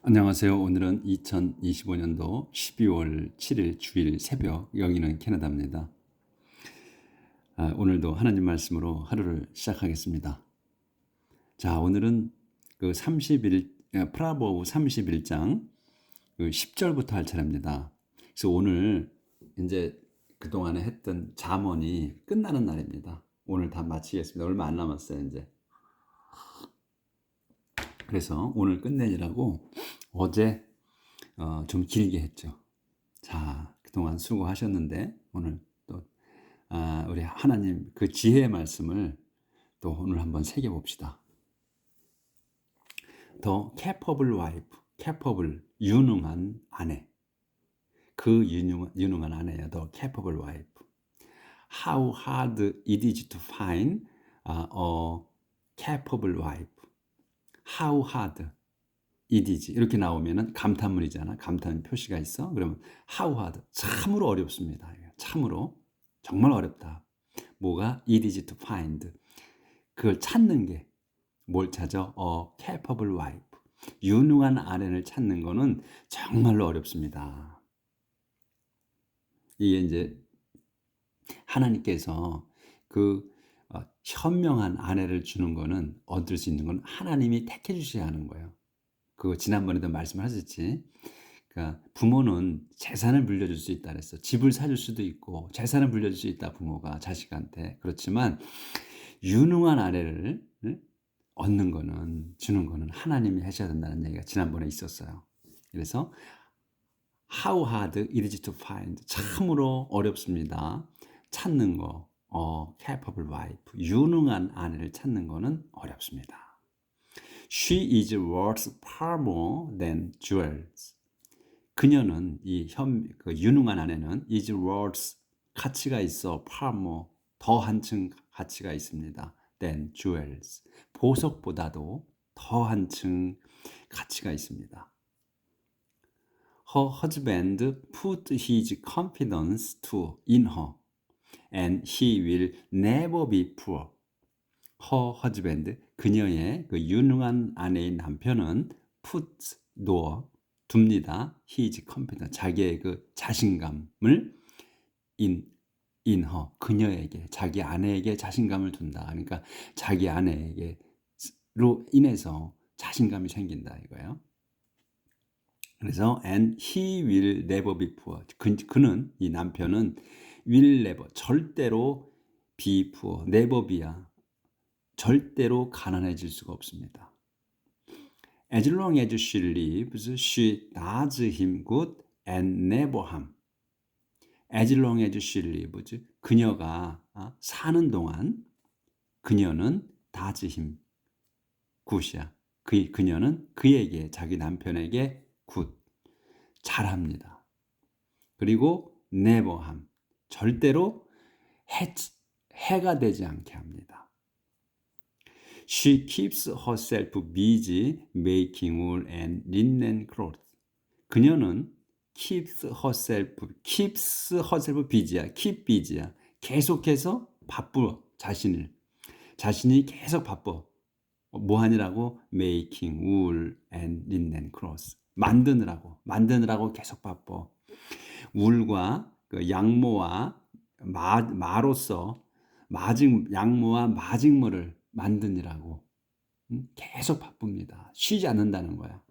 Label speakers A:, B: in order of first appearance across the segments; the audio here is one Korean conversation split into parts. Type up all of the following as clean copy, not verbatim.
A: 안녕하세요. 오늘은 2025년도 12월 7일 주일 새벽, 여기는 캐나다입니다. 오늘도 하나님 말씀으로 하루를 시작하겠습니다. 자, 오늘은 그 프라보우 31장 그 10절부터 할 차례입니다. 그래서 오늘 이제 그동안에 했던 잠언이 끝나는 날입니다. 오늘 다 마치겠습니다. 얼마 안 남았어요, 이제. 그래서 오늘 끝내느라고 어제 좀 길게 했죠. 자, 그동안 수고하셨는데 오늘 또 우리 하나님 그 지혜의 말씀을 또 오늘 한번 새겨봅시다. The capable wife, capable 유능한 아내, 그 유능한 아내야. The capable wife. How hard it is to find a capable wife. How hard it is 이렇게 나오면은 감탄문이잖아. 감탄 표시가 있어. 그러면 how hard 참으로 어렵습니다. 참으로 정말 어렵다. 뭐가 it is to find 그걸 찾는 게 뭘 찾아? capable wife 유능한 아내를 찾는 거는 정말로 어렵습니다. 이게 이제 하나님께서 그 현명한 아내를 주는 거는 얻을 수 있는 건 하나님이 택해 주셔야 하는 거예요. 그 지난번에도 말씀하셨지. 그러니까 부모는 재산을 물려줄 수 있다 그랬어. 집을 사줄 수도 있고 재산을 물려줄 수 있다, 부모가 자식한테. 그렇지만 유능한 아내를 얻는 거는, 주는 거는 하나님이 하셔야 된다는 얘기가 지난번에 있었어요. 그래서 how hard it is to find 참으로 어렵습니다. 찾는 거 capable wife 유능한 아내를 찾는 거는 어렵습니다. She is worth far more than jewels. 그녀는 그 유능한 아내는 is worth 가치가 있어 far more 더 한층 가치가 있습니다. than jewels 보석보다도 더 한층 가치가 있습니다. Her husband put his confidence in her, and he will never be poor. Her husband, 그녀의 그 유능한 아내인 남편은 put, 둡니다. His confidence, 자기의 그 자신감을 in her, 그녀에게, 자기 아내에게 자신감을 둔다. 그러니까 자기 아내에게로 인해서 자신감이 생긴다 이거예요. 그래서 and he will never be poor. 그는, 이 남편은 will never, 절대로 be poor, never be야. 절대로 가난해질 수가 없습니다. As long as she lives, she does him good and never harm. As long as she lives, 그녀가 사는 동안 그녀는 does him good이야. 그녀는 그에게, 자기 남편에게 good, 잘합니다. 그리고 never harm, 절대로 해가 되지 않게 합니다. She keeps herself busy making wool and linen clothes. 그녀는 keeps herself busy야. keep busy야. 계속해서 바빠. 자신이 계속 바빠. 뭐 하느라고? making wool and linen clothes. 만드느라고 계속 바빠. 울과 그 양모와 마로서 양모와 마직모를 만드느라고 계속 바쁩니다. 쉬지 않는다는 거야.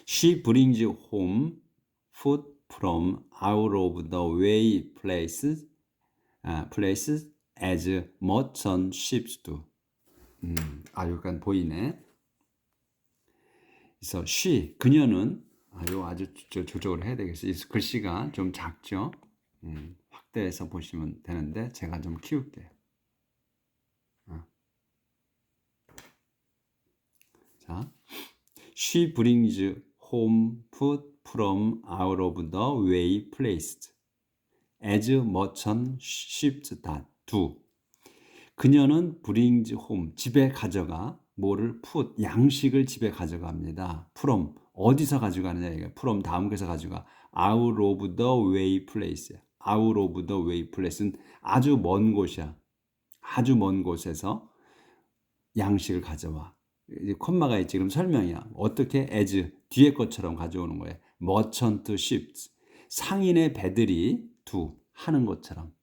A: She brings home food from out of the way places as merchant ships do. 약간 보이네. 그래서 그녀는 아주 조절을 해야 되겠어요. 글씨가 좀 작죠. 확대해서 보시면 되는데 제가 좀 키울게요. 자, she brings home food from out of the way placed as merchant ships do. 그녀는 brings home, 집에 가져가, 뭐를 put, 양식을 집에 가져갑니다. from, 어디서 가져가느냐 이게 from 다음 것에서 가져가. out of the way place. out of the way place는 아주 먼 곳이야. 아주 먼 곳에서 양식을 가져와. 이제 콤마가 있지. 그럼 설명이야. 어떻게 as 뒤에 것처럼 가져오는 거예요. merchant ships 상인의 배들이 do 하는 것처럼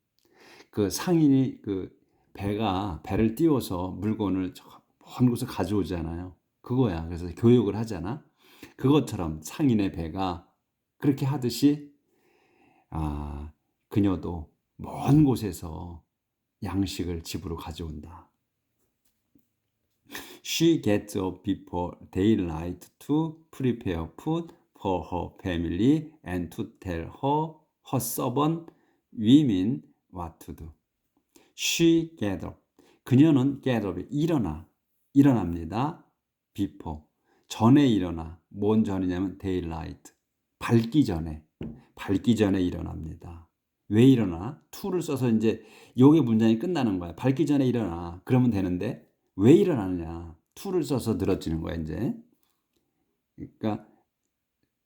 A: 그 상인이 그 배가 배를 띄워서 물건을 먼 곳에 가져오잖아요. 그거야. 그래서 교육을 하잖아. 그것처럼 상인의 배가 그렇게 하듯이 아 그녀도 먼 곳에서 양식을 집으로 가져온다. She gets up before daylight to prepare food for her family and to tell her servant women what to do. She get up. 그녀는 get up. 일어납니다. before. 전에 일어나. 뭔 전이냐면 daylight. 밝기 전에 일어납니다. 왜 일어나? to를 써서 이제 요게 문장이 끝나는 거야. 밝기 전에 일어나. 그러면 되는데 왜 일어나느냐? to를 써서 늘어지는 거야, 이제. 그러니까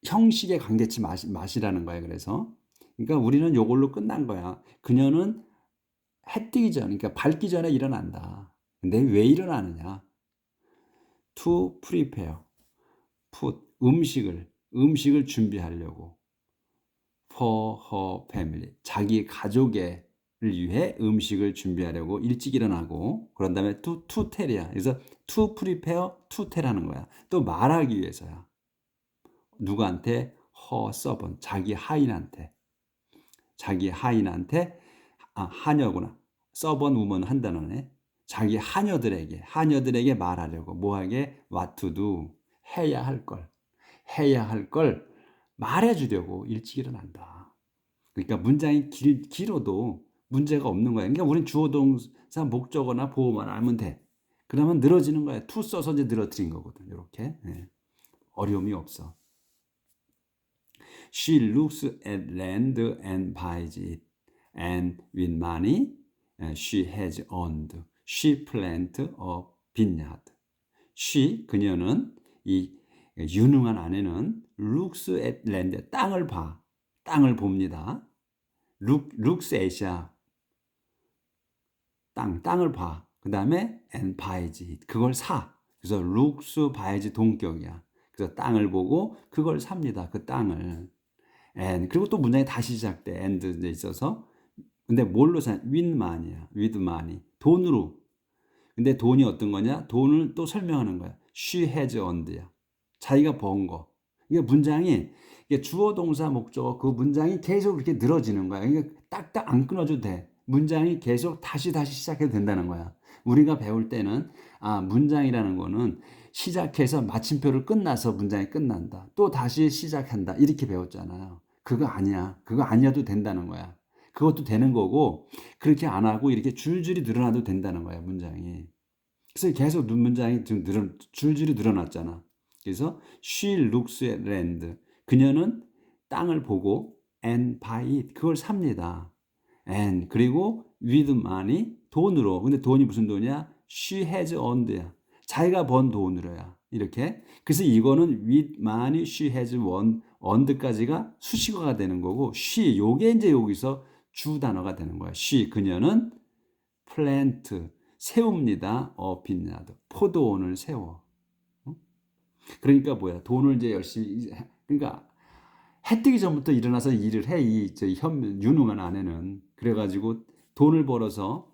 A: 형식의 관계치 맛이라는 거야, 그래서. 그러니까 우리는 요걸로 끝난 거야. 그녀는 해 뜨기 전, 그러니까 밝기 전에 일어난다. 근데 왜 일어나느냐? To prepare, food, 음식을 준비하려고. For her family, 자기 가족을 위해 음식을 준비하려고 일찍 일어나고, 그런 다음에 to tell이야. 그래서 to prepare, to tell 하는 거야. 또 말하기 위해서야. 누구한테? her servant, 자기 하인한테, 하녀구나. servant woman 한 단어네. 자기 하녀들에게 말하려고. 뭐하게? what to do, 해야 할 걸 말해주려고 일찍 일어난다. 그러니까 문장이 길어도 문제가 없는 거야. 그러니까 우린 주어 동사 목적어나 보어만 알면 돼. 그러면 늘어지는 거야. to 써서 이제 늘어뜨린 거거든. 이렇게. 네. 어려움이 없어. She looks at land and buys it. And with money she has earned, she plant a vineyard. 그녀는 이 유능한 아내는 looks at land, 땅을 봅니다. looks at이야. 땅을 봐. 그 다음에 and buys it, 그걸 사. 그래서 looks buys 동격이야. 그래서 땅을 보고 그걸 삽니다. 그 땅을. and 그리고 또 문장이 다시 시작돼. and 이제 있어서. 근데 뭘로 사? with money. 돈으로. 근데 돈이 어떤 거냐? 돈을 또 설명하는 거야. She has earned야. 자기가 번 거. 이게 문장이 이게 주어 동사 목적어 그 문장이 계속 이렇게 늘어지는 거야. 그러니까 딱딱 안 끊어줘도 돼. 문장이 계속 다시 시작해도 된다는 거야. 우리가 배울 때는 문장이라는 거는 시작해서 마침표를 끝나서 문장이 끝난다. 또 다시 시작한다. 이렇게 배웠잖아요. 그거 아니야. 그거 아니어도 된다는 거야. 그것도 되는 거고 그렇게 안 하고 이렇게 줄줄이 늘어나도 된다는 거야, 문장이. 그래서 계속 문장이 줄줄이 늘어났잖아. 그래서 she looks at land. 그녀는 땅을 보고 and buy it. 그걸 삽니다. and 그리고 with money 돈으로. 근데 돈이 무슨 돈이야? she has earned야. 자기가 번 돈으로야. 이렇게. 그래서 이거는 with money she has earned까지가 수식어가 되는 거고 she 요게 이제 여기서 주 단어가 되는 거야. 그녀는 plant 세웁니다. vineyard 포도원을 세워. 그러니까 뭐야? 돈을 이제 열심히 그러니까 해 뜨기 전부터 일어나서 일을 해. 유능한 아내는 그래가지고 돈을 벌어서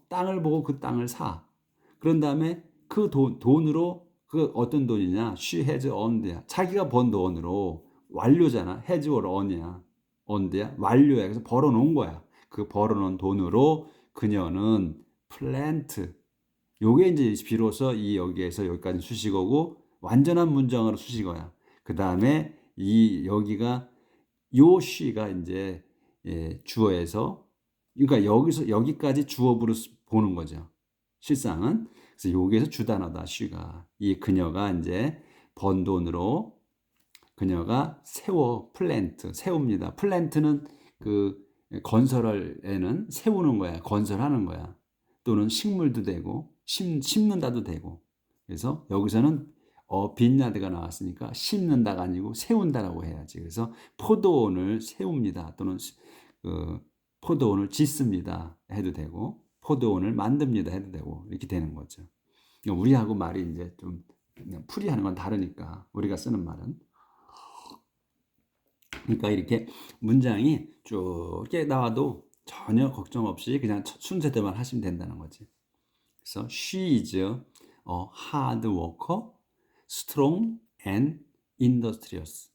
A: 땅을 보고 그 땅을 사. 그런 다음에 그 돈으로 그 어떤 돈이냐? She has earned야. 자기가 번 돈으로 완료잖아. has or earn이야. earned야. 완료야. 그래서 벌어놓은 거야. 그 벌어놓은 돈으로 그녀는 plant. 요게 이제 비로소 여기에서 여기까지 수식어고 완전한 문장으로 수식어야. 그 다음에 여기가 요 she가 이제 주어에서 그러니까 여기까지 주어부로 보는 거죠. 실상은. 그래서 여기에서 주단어다. she가. 이 그녀가 이제 번 돈으로 그녀가 세웁니다. plant는 그 건설에는 세우는 거야. 건설하는 거야. 또는 식물도 되고 심는다도 되고. 그래서 여기서는 빈야드가 나왔으니까 심는다가 아니고 세운다라고 해야지. 그래서 포도원을 세웁니다. 또는 포도원을 짓습니다 해도 되고 포도원을 만듭니다 해도 되고 이렇게 되는 거죠. 우리하고 말이 이제 좀 그냥 풀이하는 건 다르니까 우리가 쓰는 말은. 그러니까 이렇게 문장이 쭉 이렇게 나와도 전혀 걱정 없이 그냥 순서대로만 하시면 된다는 거지. 그래서 she is a hard worker, strong and industrious.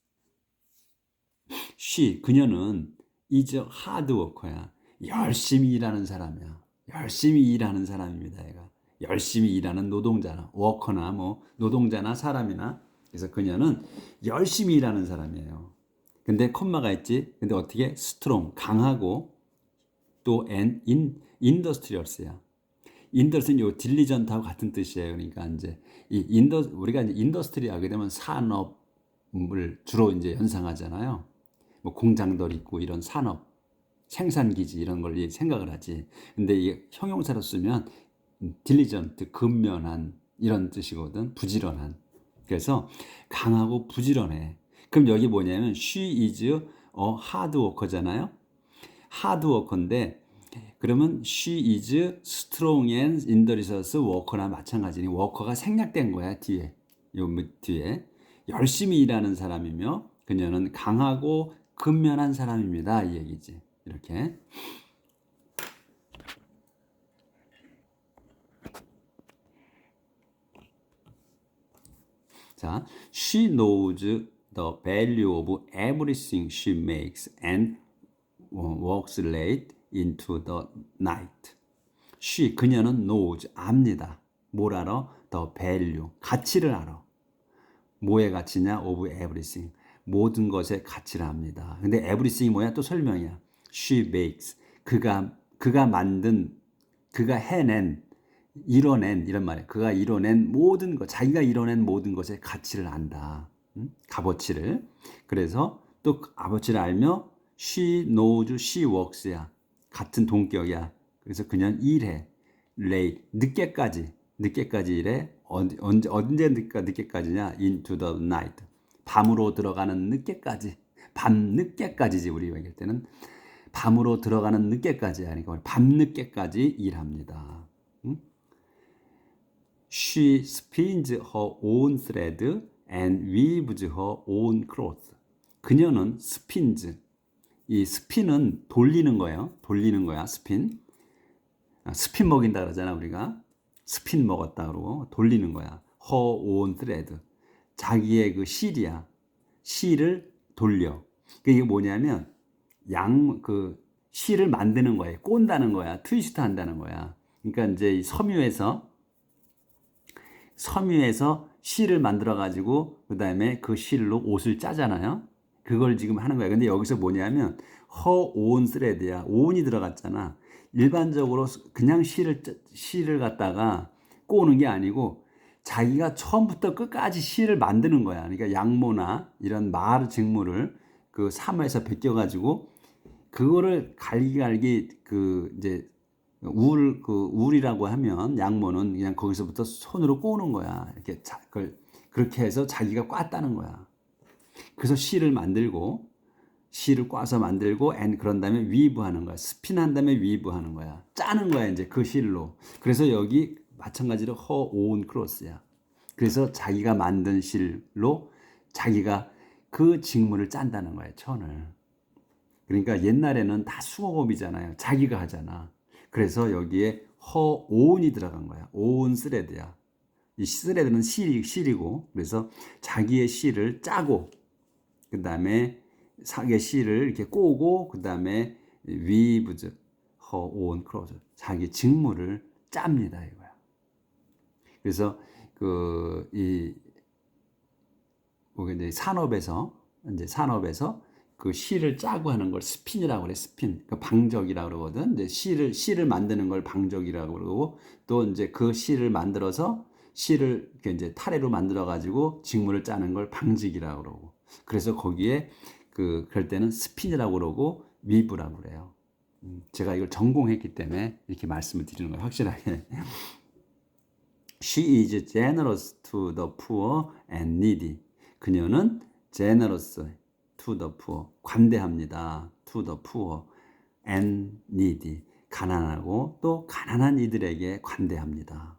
A: she 그녀는 is a hard worker야. 열심히 일하는 사람이야. 열심히 일하는 사람입니다. 얘가 열심히 일하는 노동자나 워커나 뭐 노동자나 사람이나 그래서 그녀는 열심히 일하는 사람이에요. 근데 콤마가 있지. 근데 어떻게 strong 강하고 또 and industrious야. 인더스는 요 딜리전트하고 같은 뜻이에요. 그러니까 이제 우리가 이제 인더스트리 하게 되면 산업을 주로 이제 연상하잖아요. 뭐 공장들 있고 이런 산업, 생산기지 이런 걸 생각을 하지. 근데 이게 형용사로 쓰면 딜리전트, 근면한 이런 뜻이거든. 부지런한. 그래서 강하고 부지런해. 그럼 여기 뭐냐면 she is a hard worker잖아요. hard worker인데 그러면 she is strong and industrious worker나 마찬가지니 워커가 생략된 거야 뒤에 요 뒤에 열심히 일하는 사람이며 그녀는 강하고 근면한 사람입니다 이 얘기지 이렇게. 자, she knows the value of everything she makes and works late into the night. she 그녀는 knows 압니다. 뭘 알아? the value 가치를 알아. 뭐의 가치냐? of everything 모든 것의 가치를 압니다. 근데 everything이 뭐야? 또 설명이야. she makes 그가 만든 그가 해낸 이뤄낸 이런 말이야. 그가 이뤄낸 모든 것 자기가 이뤄낸 모든 것의 가치를 안다. 값어치를. 그래서 또 값어치를 알며 she knows she works야. 같은 동격이야. 그래서 그녀는 일해. late 늦게까지 일해. 언제 늦게까지냐? into the night. 밤으로 들어가는 늦게까지. 밤 늦게까지지 우리가 얘기할 때는 밤으로 들어가는 늦게까지 하니까 밤 늦게까지 일합니다. She spins her own thread and weaves her own cloth. 그녀는 spins. 이 spin은 돌리는 거예요. 돌리는 거야. spin. 스핀 먹인다 그러잖아 우리가. 스핀 먹었다 그러고 돌리는 거야. her own thread. 자기의 그 실이야. 실을 돌려. 이게 뭐냐면 그 실을 만드는 거예요. 꼰다는 거야. 트위스트 한다는 거야. 그러니까 이제 섬유에서 실을 만들어 가지고 그다음에 그 실로 옷을 짜잖아요. 그걸 지금 하는 거야. 근데 여기서 뭐냐면 her own thread야. own이 들어갔잖아. 일반적으로 그냥 실을 갖다가 꼬는 게 아니고 자기가 처음부터 끝까지 실을 만드는 거야. 그러니까 양모나 이런 말 직물을 그 사마에서 벗겨 가지고 그거를 갈기 그 이제 울이라고 하면 양모는 그냥 거기서부터 손으로 꼬는 거야. 이렇게 그걸 그렇게 해서 자기가 꽈다는 거야. 그래서 실을 꽈서 만들고 그런 다음에 위브 하는 거야. 스핀한 다음에 위브 하는 거야. 짜는 거야 이제 그 실로. 그래서 여기 마찬가지로 her own cloth야. 그래서 자기가 만든 실로 자기가 그 직물을 짠다는 거야. 천을. 그러니까 옛날에는 다 수공업이잖아요. 자기가 하잖아. 그래서 여기에 her own이 들어간 거야. own thread야. 이 thread는 실이고 그래서 자기의 실을 짜고 그 다음에 자기의 실을 이렇게 꼬고 그 다음에 weaves her own clothes 자기 직물을 짭니다 이거야. 그래서 이제 산업에서 그 실을 짜고 하는 걸 스핀이라고 그래. 스핀. 그 방적이라고 그러거든. 이제 실을 만드는 걸 방적이라고 그러고 또 이제 그 실을 만들어서 실을 이렇게 이제 타래로 만들어 가지고 직물을 짜는 걸 방직이라고 그러고. 그래서 거기에 그럴 때는 스핀이라고 그러고 위브라고 그래요. 제가 이걸 전공했기 때문에 이렇게 말씀을 드리는 거예요. 확실하게. She is generous to the poor and needy. 그녀는 generous to the poor. 관대합니다. to the poor and needy. 가난하고 또 가난한 이들에게 관대합니다.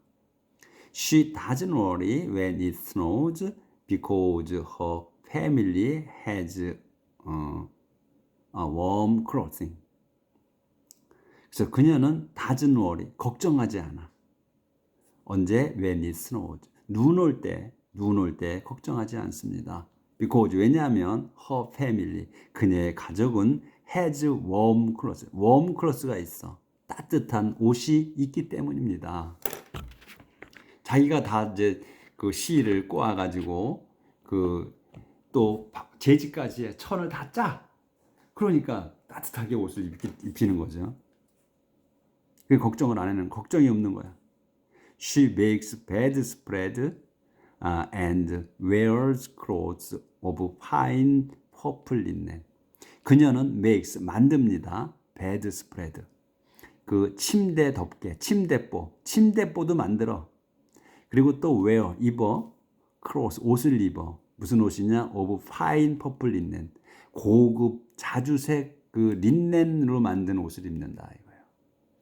A: She doesn't worry when it snows because her family has a warm clothing. 그래서 그녀는 doesn't worry, 걱정하지 않아. 언제? When it snows. 눈 올 때 걱정하지 않습니다. Because 왜냐하면 her family, 그녀의 가족은 has warm clothes. warm clothes가 있어. 따뜻한 옷이 있기 때문입니다. 자기가 다 이제 그 실을 꼬아가지고 또 재지까지 해. 천을 다 짜. 그러니까 따뜻하게 옷을 입히는 거죠. 그 걱정을 안 해는 걱정이 없는 거야. She makes bedspread and wears clothes of fine purple linen. 그녀는 makes 만듭니다. bedspread. 그 침대 덮개, 침대뽀도 만들어. 그리고 또 wear 입어, clothes 옷을 입어. 무슨 옷이냐? of fine purple linen. 고급 자주색 그 린넨으로 만든 옷을 입는다 이거예요.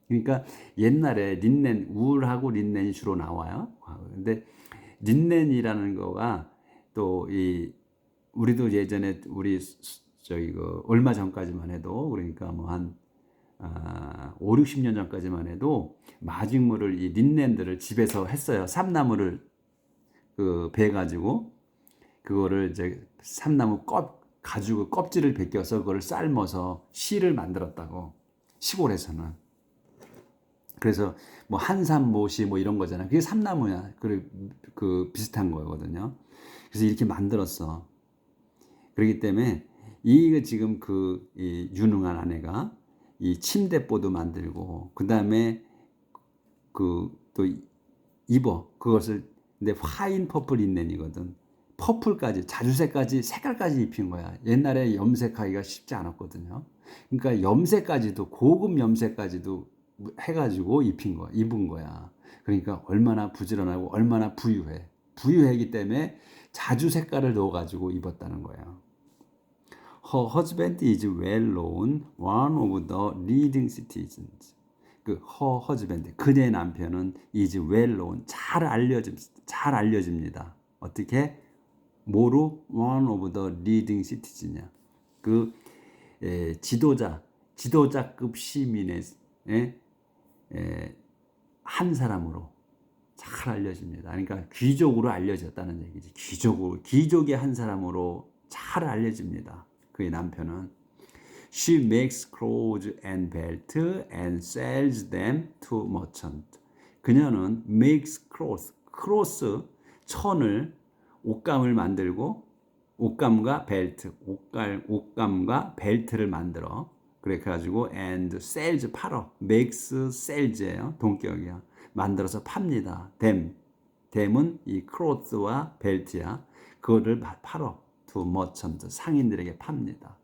A: 그러니까 옛날에 린넨, 울하고 린넨이 주로 나와요. 근데 린넨이라는 거가 또 우리도 예전에 얼마 전까지만 해도 그러니까 뭐 한 5, 60년 전까지만 해도 마직물을 이 린넨들을 집에서 했어요. 삼나무를 베 가지고 그거를 이제 삼나무 가지고 껍질을 벗겨서 그걸 삶아서 실을 만들었다고 시골에서는. 그래서 뭐 한삼모시 뭐 이런 거잖아. 그게 삼나무야. 그 비슷한 거거든요. 그래서 이렇게 만들었어. 그렇기 때문에 이게 지금 이 유능한 아내가 이 침대뽀도 만들고 그다음에 또 입어 그것을. 근데 화인 퍼플 린넨이거든. 퍼플까지 자주색까지 색깔까지 입힌 거야. 옛날에 염색하기가 쉽지 않았거든요. 그러니까 염색까지도 고급 염색까지도 해가지고 입은 거야. 그러니까 얼마나 부지런하고 얼마나 부유하기 때문에 자주 색깔을 넣어가지고 입었다는 거예요. Her husband is well known, one of the leading citizens. her husband, 그녀의 남편은 is well known, 잘 알려집니다. 어떻게? 뭐로? One of the leading citizens이냐? 지도자급 시민의 한 사람으로 잘 알려집니다. 그러니까 귀족으로 알려졌다는 얘기지. 귀족의 한 사람으로 잘 알려집니다. 그의 남편은. She makes clothes and belt and sells them to merchant. 그녀는 makes clothes, 천을, 옷감을 만들고 옷감과 벨트를 만들어. 그래가지고 and sells 팔어. makes sells예요. 동격이야. 만들어서 팝니다. 댐은 이 clothes와 벨트야. 그거를 팔어. to merchant, 상인들에게 팝니다.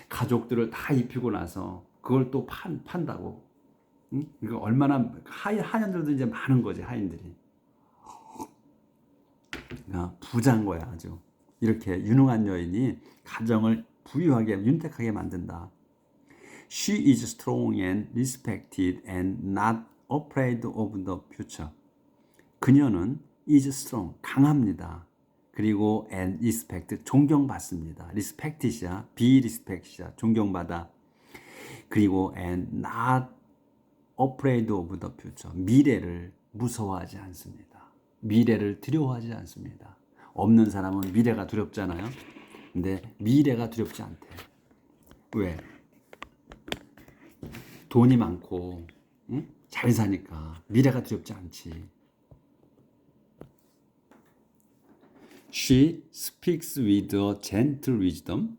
A: 가족들을 다 입히고 나서 그걸 또 판다고. 응? 이거 얼마나 하인들도 이제 많은 거지. 하인들이. 부자인 거야 아주. 이렇게 유능한 여인이 가정을 부유하게 윤택하게 만든다. She is strong and respected and not afraid of the future. 그녀는 is strong, 강합니다. 그리고 and respect, 존경받습니다. respect이야, be respect이야, 존경받아. 그리고 and not afraid of the future, 미래를 무서워하지 않습니다. 미래를 두려워하지 않습니다. 없는 사람은 미래가 두렵잖아요. 근데 미래가 두렵지 않대. 왜? 돈이 많고 응? 잘 사니까 미래가 두렵지 않지. She speaks with a gentle wisdom.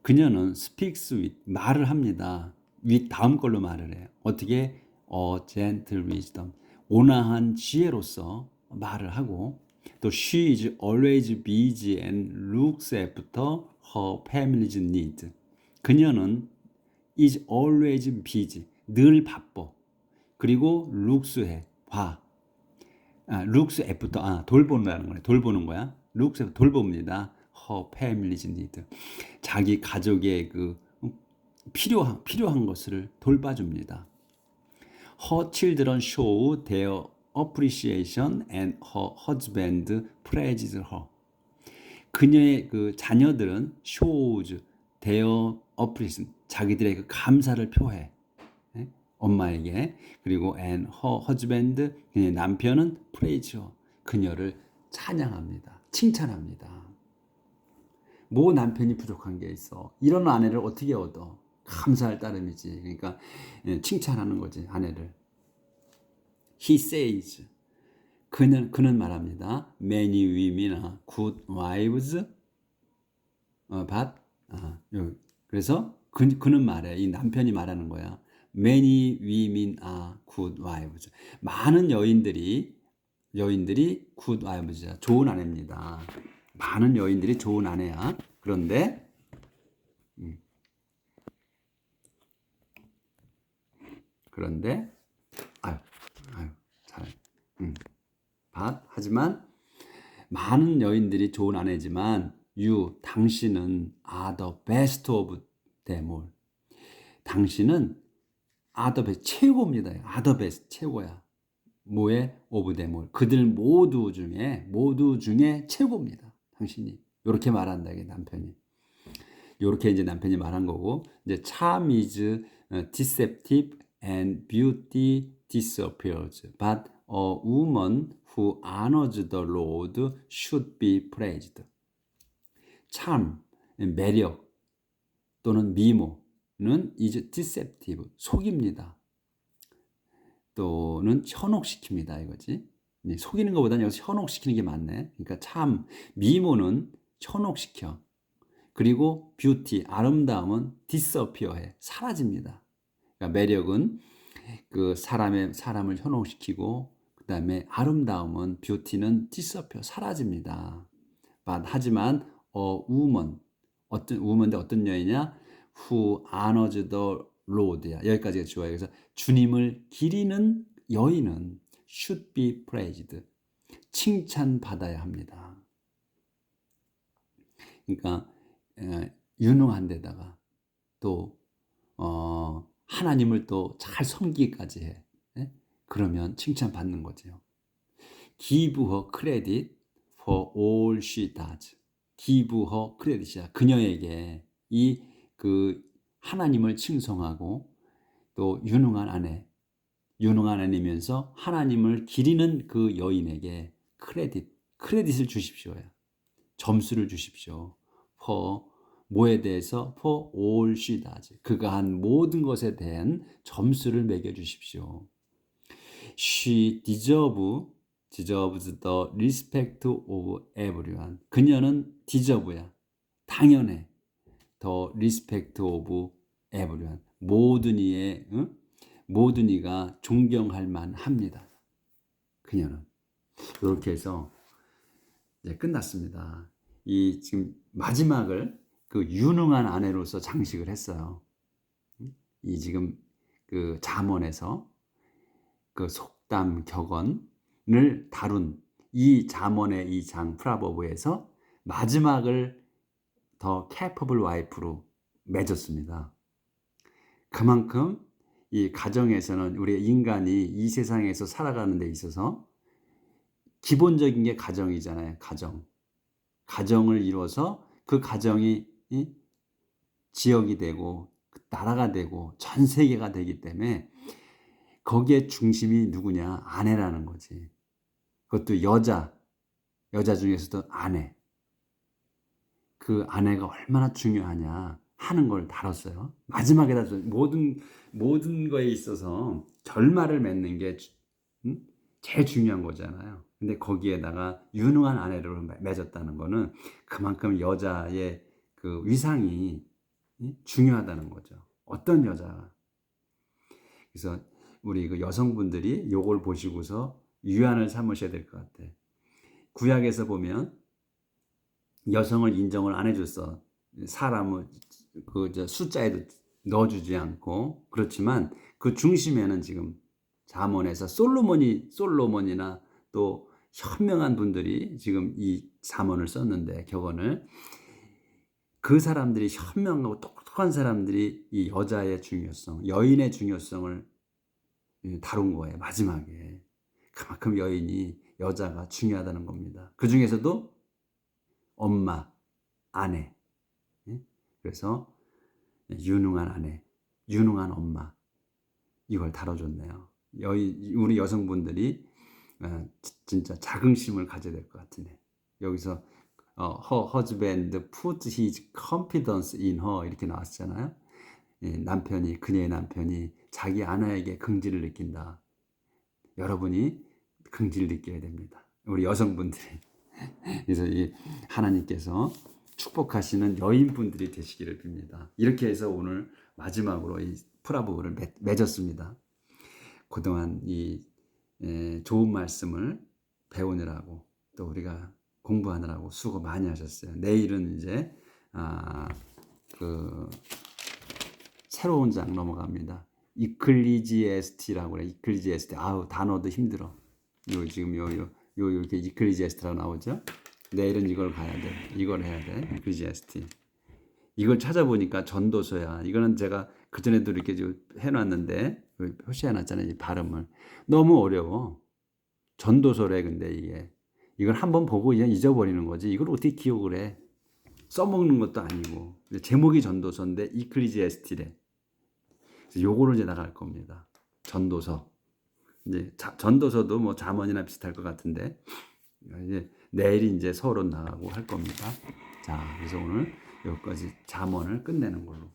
A: 그녀는 speaks with, 말을 합니다. with 다음 걸로 말을 해요. 어떻게? a gentle wisdom, 온화한 지혜로서 말을 하고. 또 she is always busy and looks after her family's need. 그녀는 is always busy, 늘 바빠. 그리고 looks해, 봐. looks after, 돌보는 거야. 돌보는 거야. looks after, 돌봅니다. her family's need. 자기 가족의 필요한 것을 돌봐줍니다. Her children show their appreciation and her husband praised her. 그녀의 그 자녀들은 shows their appreciation, 자기들의 그 감사를 표해. 예? 엄마에게. 그리고 and her husband, 그녀의 남편은 praise her, 그녀를 찬양합니다. 칭찬합니다. 뭐 남편이 부족한 게 있어. 이런 아내를 어떻게 얻어? 감사할 따름이지. 그러니까 칭찬하는 거지, 아내를. He says, 그는 말합니다. Many women are good wives, but 그래서 그는 말해. 이 남편이 말하는 거야. Many women are good wives. 많은 여인들이 good wives야. 좋은 아내입니다. 많은 여인들이 좋은 아내야. 그런데 하지만 많은 여인들이 좋은 아내지만 당신은 are the best of them all. 당신은 are the best, 최고입니다. are the best, 최고야. 뭐에? of them all. 그들 모두 중에 최고입니다. 당신이. 이렇게 말한다, 이게 남편이. 이렇게 이제 남편이 말한 거고, 이제 charm is deceptive and beauty disappears. But a woman who honors the Lord should be praised. charm, 매력 또는 미모는 is deceptive, 속입니다. 또는 현혹시킵니다, 이거지. 속이는 것보다는 여기서 현혹시키는 게 맞네. 그러니까 참, 미모는 현혹시켜. 그리고 뷰티, 아름다움은 disappear해, 사라집니다. 그러니까 매력은 그 사람을 현혹시키고, 그 다음에 아름다움은 뷰티는 disappear, 사라집니다. 하지만 woman, 어떤 여인이냐? Who honors the Lord야. 여기까지가 좋아요. 그래서 주님을 기리는 여인은 should be praised, 칭찬받아야 합니다. 그러니까 유능한 데다가 또 하나님을 또 잘 섬기기까지 해. 예? 그러면 칭찬받는 거죠. Give her credit for all she does. Give her credit이야. 그녀에게 그 하나님을 칭송하고 또 유능한 아내이면서 하나님을 기리는 그 여인에게 크레딧을 주십시오. 점수를 주십시오. for 뭐에 대해서? for all she does. 그가 한 모든 것에 대한 점수를 매겨 주십시오. She deserves the respect of everyone. 그녀는 deserve야. 당연해. the respect of everyone. 모든 이가 존경할 만합니다. 그녀는. 이렇게 해서 이제 끝났습니다. 지금 마지막을 그 유능한 아내로서 장식을 했어요. 이 지금 그 잠언에서 그 속담 격언을 다룬 이 잠언의 이 장 프라버브에서 마지막을 더 capable wife로 맺었습니다. 그만큼 이 가정에서는 우리 인간이 이 세상에서 살아가는 데 있어서 기본적인 게 가정이잖아요. 가정을 이루어서 그 가정이 지역이 되고 나라가 되고 전 세계가 되기 때문에 거기에 중심이 누구냐? 아내라는 거지. 그것도 여자 중에서도 아내. 그 아내가 얼마나 중요하냐 하는 걸 다뤘어요. 마지막에다 모든 거에 있어서 결말을 맺는 게 제일 중요한 거잖아요. 근데 거기에다가 유능한 아내를 맺었다는 거는 그만큼 여자의 그 위상이 중요하다는 거죠. 어떤 여자가. 그래서 우리 그 여성분들이 요걸 보시고서 유안을 삼으셔야 될 것 같아. 구약에서 보면 여성을 인정을 안 해줬어. 사람을 숫자에도 넣어주지 않고. 그렇지만 그 중심에는 지금 잠언에서 솔로몬이나 또 현명한 분들이 지금 이 잠언을 썼는데, 격언을, 그 사람들이 현명하고 똑똑한 사람들이 이 여자의 중요성, 여인의 중요성을 다룬 거예요. 마지막에. 그만큼 여자가 중요하다는 겁니다. 그중에서도 엄마, 아내. 예? 그래서 유능한 아내, 유능한 엄마 이걸 다뤄줬네요. 우리 여성분들이 진짜 자긍심을 가져야 될 것 같으네. 여기서 her husband put his confidence in her 이렇게 나왔잖아요. 그녀의 남편이 자기 아내에게 긍지를 느낀다. 여러분이 긍지를 느껴야 됩니다. 우리 여성분들이. 그래서 이 하나님께서 축복하시는 여인분들이 되시기를 빕니다. 이렇게 해서 오늘 마지막으로 이 프라브를 맺었습니다. 그동안 이 좋은 말씀을 배우느라고 또 우리가 공부하느라고 수고 많이 하셨어요. 내일은 이제 그 새로운 장 넘어갑니다. 이클리지에스티라고 그래. 이클리지에스티. 아우 단어도 힘들어. 지금 이렇게 이클리지에스티라고 나오죠. 내일은 이걸 가야 돼. 이걸 해야 돼. 이클리지에스티. 이걸 찾아보니까 전도서야. 이거는 제가 그전에도 이렇게 해놨는데 표시해놨잖아요. 이 발음을. 너무 어려워. 전도서래. 근데 이걸 한번 보고 그냥 잊어버리는 거지. 이걸 어떻게 기억을 해. 써먹는 것도 아니고. 제목이 전도서인데 이클리지에스티래. 요거를 이제 나갈 겁니다. 전도서. 이제 전도서도 뭐 잠언이나 비슷할 것 같은데 이제 내일이 이제 서론 나가고 할 겁니다. 자, 그래서 오늘 여기까지 잠언을 끝내는 걸로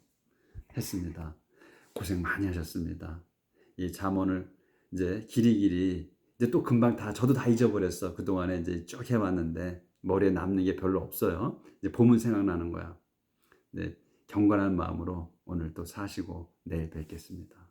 A: 했습니다. 고생 많이 하셨습니다. 이 잠언을 이제 길이길이 이제 또 금방 저도 다 잊어버렸어. 그동안에 이제 쭉 해왔는데 머리에 남는 게 별로 없어요. 이제 보면 생각나는 거야. 네, 경건한 마음으로 오늘 또 사시고 내일 뵙겠습니다.